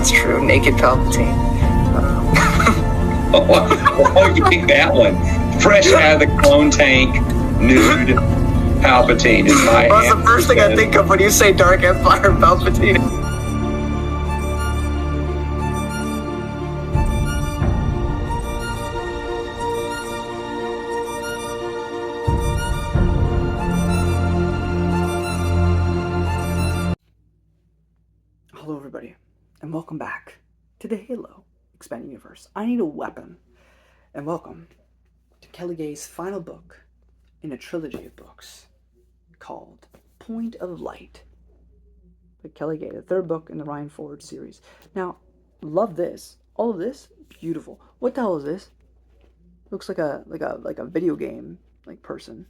that's true. Naked Palpatine. Oh, you pick that one. Fresh out of the clone tank, nude Palpatine is my Well, that's the first thing I think of when you say Dark Empire Palpatine. Hello everybody, and welcome back to the Halo Expanded Universe. I Need a Weapon, and welcome to Kelly Gay's final book in a trilogy of books called Point of Light by Kelly Gay, the third book in the Rion Forward series. Now, love this. All of this, beautiful. What the hell is this? Looks like a video game person.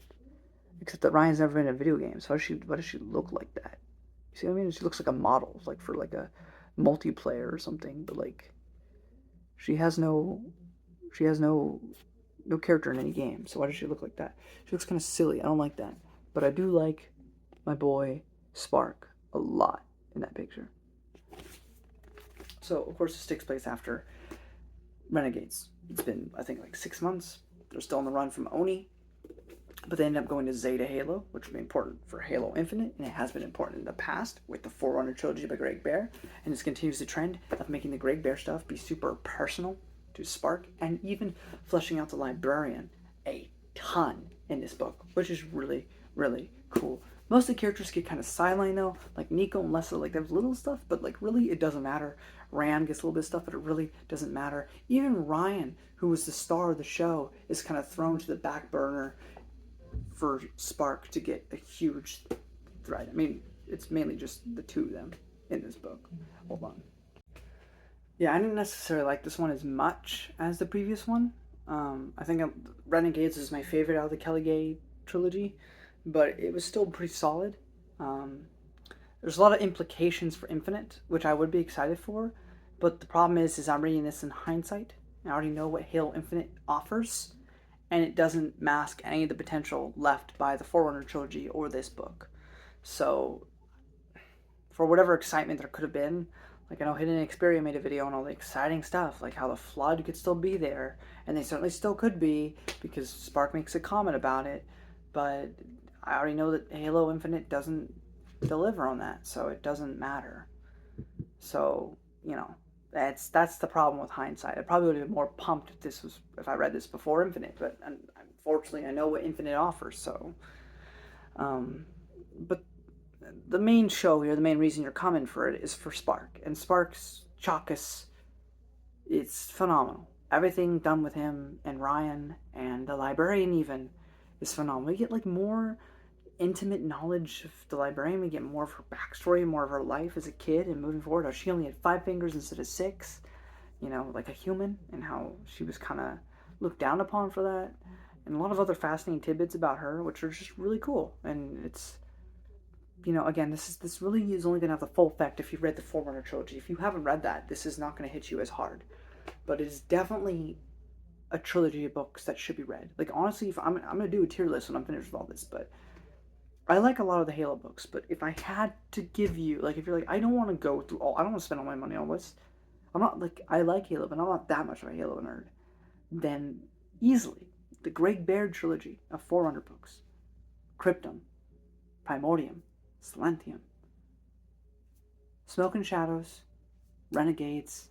Except that Ryan's never been in a video game, so why does she look like that? You see what I mean? She looks like a model, like for like a multiplayer or something, but like she has no character in any game. So why does she look like that? She looks kind of silly. I don't like that. But I do like my boy Spark a lot in that picture. So of course this takes place after Renegades. It's been, I think, like 6 months. They're still on the run from Oni. But they end up going to Zeta Halo, which will be important for Halo Infinite, and it has been important in the past with the Forerunner Trilogy by Greg Bear, and this continues the trend of making the Greg Bear stuff be super personal to Spark, and even fleshing out the Librarian a ton in this book, which is really, really cool. Most of the characters get kind of sidelined though, like Nico and Lessa, like there's little stuff, but like really it doesn't matter. Ram gets a little bit of stuff, but it really doesn't matter. Even Rion, who was the star of the show, is kind of thrown to the back burner for Spark to get a huge threat. I mean, it's mainly just the two of them in this book. Hold on. Yeah, I didn't necessarily like this one as much as the previous one. I think Renegades is my favorite out of the Kelly Gay trilogy, but it was still pretty solid. There's a lot of implications for Infinite, which I would be excited for, but the problem is I'm reading this in hindsight. I already know what Halo Infinite offers, and it doesn't mask any of the potential left by the Forerunner trilogy or this book. So, for whatever excitement there could have been, like I know Hidden Xperia made a video on all the exciting stuff, like how the Flood could still be there, and they certainly still could be, because Spark makes a comment about it, but I already know that Halo Infinite doesn't deliver on that, so it doesn't matter. So, you know, that's the problem with hindsight. I probably would have been more pumped if I read this before Infinite, but unfortunately I know what Infinite offers, so but the main show here, the main reason you're coming for it is for Spark, and Spark's Chakkus, it's phenomenal. Everything done with him and Rion and the Librarian even is phenomenal. We get like more intimate knowledge of the Librarian. We get more of her backstory, more of her life as a kid and moving forward, how she only had 5 fingers instead of 6, you know, like a human, and how she was kind of looked down upon for that, and a lot of other fascinating tidbits about her, which are just really cool. And it's, you know, again, this really is only going to have the full effect if you've read the Forerunner trilogy. If you haven't read that, this is not going to hit you as hard, but it is definitely a trilogy of books that should be read. Like, honestly, if I'm going to do a tier list when I'm finished with all this, but I like a lot of the Halo books, but if I had to give you, like, if you're like, I don't want to go through all, I don't want to spend all my money on this, I'm not, like, I like Halo, but I'm not that much of a Halo nerd, then easily, the Greg Baird trilogy of Forerunner books, Cryptum, Primordium, Silentium, Smoke and Shadows, Renegades,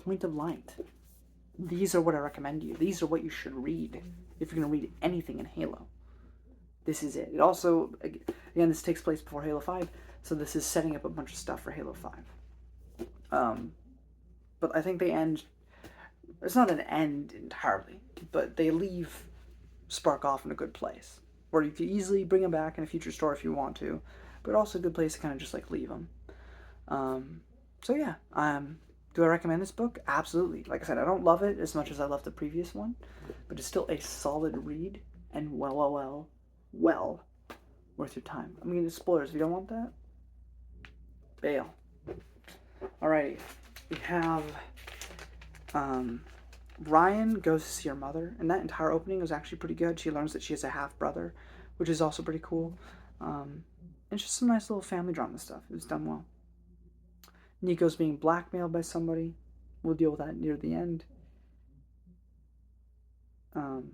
Point of Light. These are what I recommend to you. These are what you should read if you're going to read anything in Halo. This is it. It also, again, this takes place before Halo 5, so this is setting up a bunch of stuff for Halo 5. But I think they end, it's not an end entirely, but they leave Spark off in a good place, where you could easily bring him back in a future story if you want to, but also a good place to kind of just like leave him. So yeah, do I recommend this book? Absolutely. Like I said, I don't love it as much as I loved the previous one, but it's still a solid read, and well worth your time. I'm gonna spoilers if you don't want that. Bail. Alrighty. We have Rion goes to see her mother, and that entire opening was actually pretty good. She learns that she has a half brother, which is also pretty cool. It's just some nice little family drama stuff. It was done well. Nico's being blackmailed by somebody. We'll deal with that near the end. Um,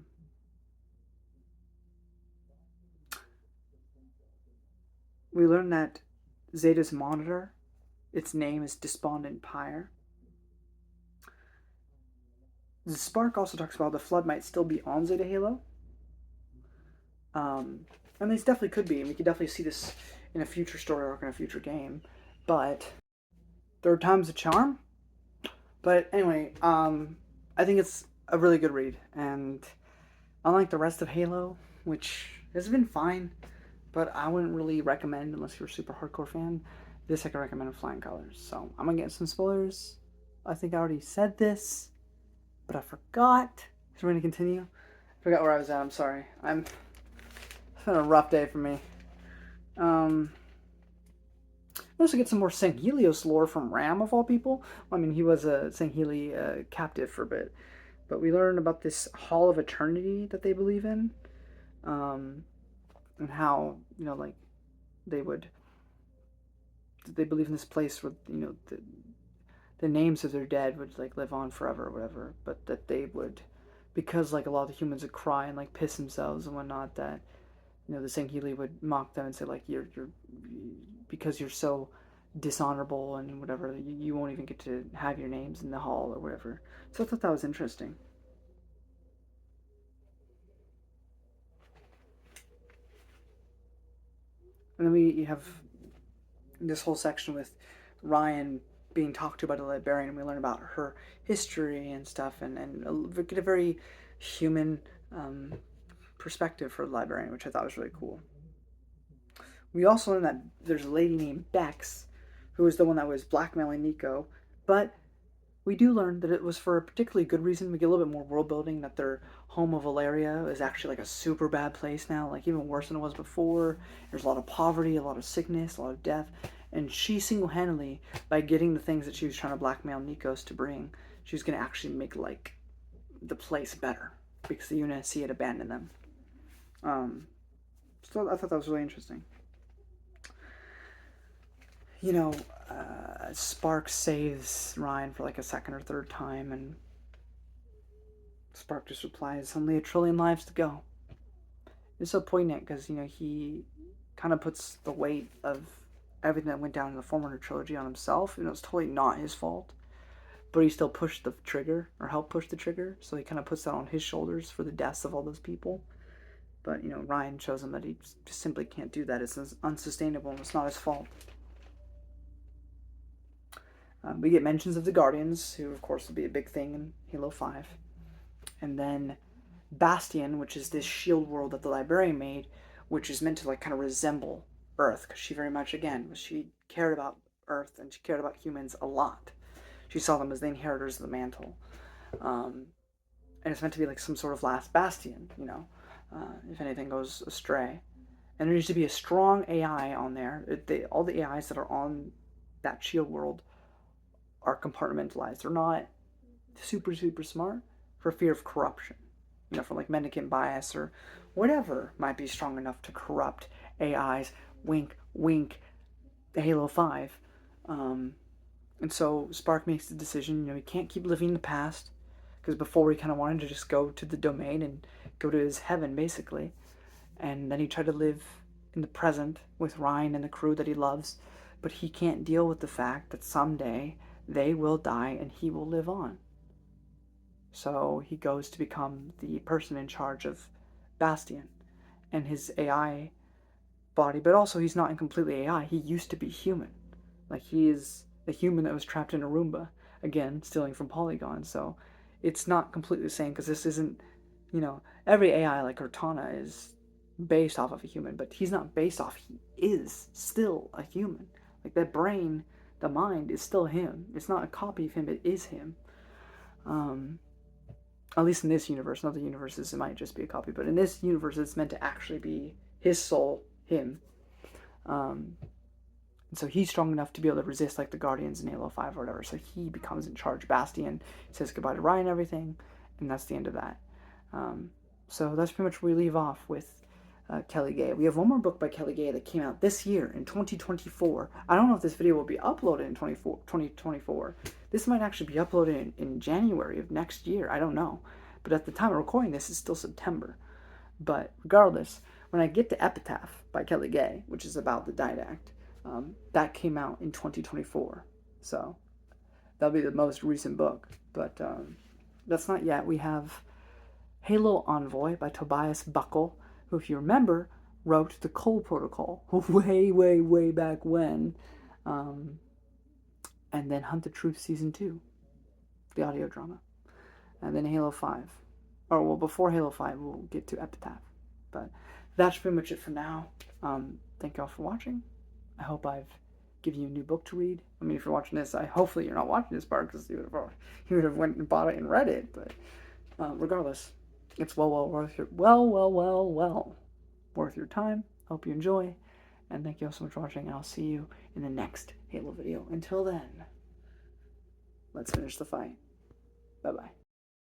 we learn that Zeta's monitor, its name is Despondent Pyre. The Spark also talks about the Flood might still be on Zeta Halo. And these definitely could be, and we could definitely see this in a future story arc in a future game. But third time's a charm. But anyway, I think it's a really good read, and unlike the rest of Halo, which has been fine, but I wouldn't really recommend unless you're a super hardcore fan. This I can recommend in flying colors. So I'm gonna get some spoilers. I think I already said this, but I forgot. So we're gonna continue. I forgot where I was at. I'm sorry. It's been a rough day for me. We also get some more Sanghelios lore from Ram, of all people. I mean, he was a Sangheli captive for a bit. But we learn about this Hall of Eternity that they believe in. And how, like, they believe in this place where, the names of their dead would, like, live on forever or whatever. But that they would, because, like, a lot of the humans would cry and, like, piss themselves and whatnot, that, the Sangheli would mock them and say, like, you're because you're so dishonorable and whatever, you won't even get to have your names in the hall or whatever. So I thought that was interesting. And then we have this whole section with Rion being talked to by the librarian, and we learn about her history and stuff, and get a very human perspective for the librarian, which I thought was really cool. We also learn that there's a lady named Bex, who was the one that was blackmailing Nico, but we do learn that it was for a particularly good reason. We get a little bit more world building, that their home of Valeria is actually like a super bad place now, like even worse than it was before. There's a lot of poverty, a lot of sickness, a lot of death, and she single-handedly, by getting the things that she was trying to blackmail Nikos to bring, she was going to actually make like the place better because the UNSC had abandoned them. So I thought that was really interesting. Spark saves Rion for like a second or third time, and Spark just replies, "Only a trillion lives to go." It's so poignant because he kind of puts the weight of everything that went down in the former trilogy on himself. It's totally not his fault, but he still pushed the trigger or helped push the trigger, so he kind of puts that on his shoulders for the deaths of all those people. But Rion shows him that he just simply can't do that. It's unsustainable, and it's not his fault. We get mentions of the Guardians, who of course will be a big thing in Halo 5. And then Bastion, which is this shield world that the librarian made, which is meant to like kind of resemble Earth, because she very much, again, she cared about Earth and she cared about humans a lot. She saw them as the inheritors of the mantle. And it's meant to be like some sort of last bastion, if anything goes astray. And there needs to be a strong AI on there. All the AIs that are on that shield world are compartmentalized. They're not super, super smart for fear of corruption. From like mendicant bias or whatever might be strong enough to corrupt AIs. Wink, wink, Halo 5. And so Spark makes the decision, he can't keep living in the past, because before he kind of wanted to just go to the domain and go to his heaven, basically. And then he tried to live in the present with Rion and the crew that he loves, but he can't deal with the fact that someday they will die and he will live on. So he goes to become the person in charge of Bastion and his AI body, but also he's not completely AI. He used to be human. Like, he is a human that was trapped in a Roomba, again, stealing from Polygon. So it's not completely the same, because this isn't, every AI like Cortana is based off of a human, but he's not based off, he is still a human. Like, that brain, the mind, is still him. It's not a copy of him, it is him. At least in this universe. In other universes, it might just be a copy, but in this universe, it's meant to actually be his soul, him. And so he's strong enough to be able to resist, like, the Guardians in Halo 5 or whatever, so he becomes in charge of Bastion, says goodbye to Rion and everything, and that's the end of that. So that's pretty much where we leave off with Kelly Gay. We have one more book by Kelly Gay that came out this year in 2024. I don't know if this video will be uploaded in 2024. This might actually be uploaded in January of next year. I don't know. But at the time of recording this, it's still September. But regardless, when I get to Epitaph by Kelly Gay, which is about the didact, that came out in 2024. So that'll be the most recent book. But that's not yet. We have Halo Envoy by Tobias Buckle, who, if you remember, wrote the Cole Protocol way, way, way back when. And then Hunt the Truth Season 2, the audio drama. And then Halo 5. Or, well, before Halo 5, we'll get to Epitaph. But that's pretty much it for now. Thank y'all for watching. I hope I've given you a new book to read. I mean, if you're watching this, hopefully you're not watching this part, because you would have went and bought it and read it. But regardless, it's well worth your time. Hope you enjoy, and thank you all so much for watching, and I'll see you in the next Halo video. Until then, let's finish the fight. Bye-bye.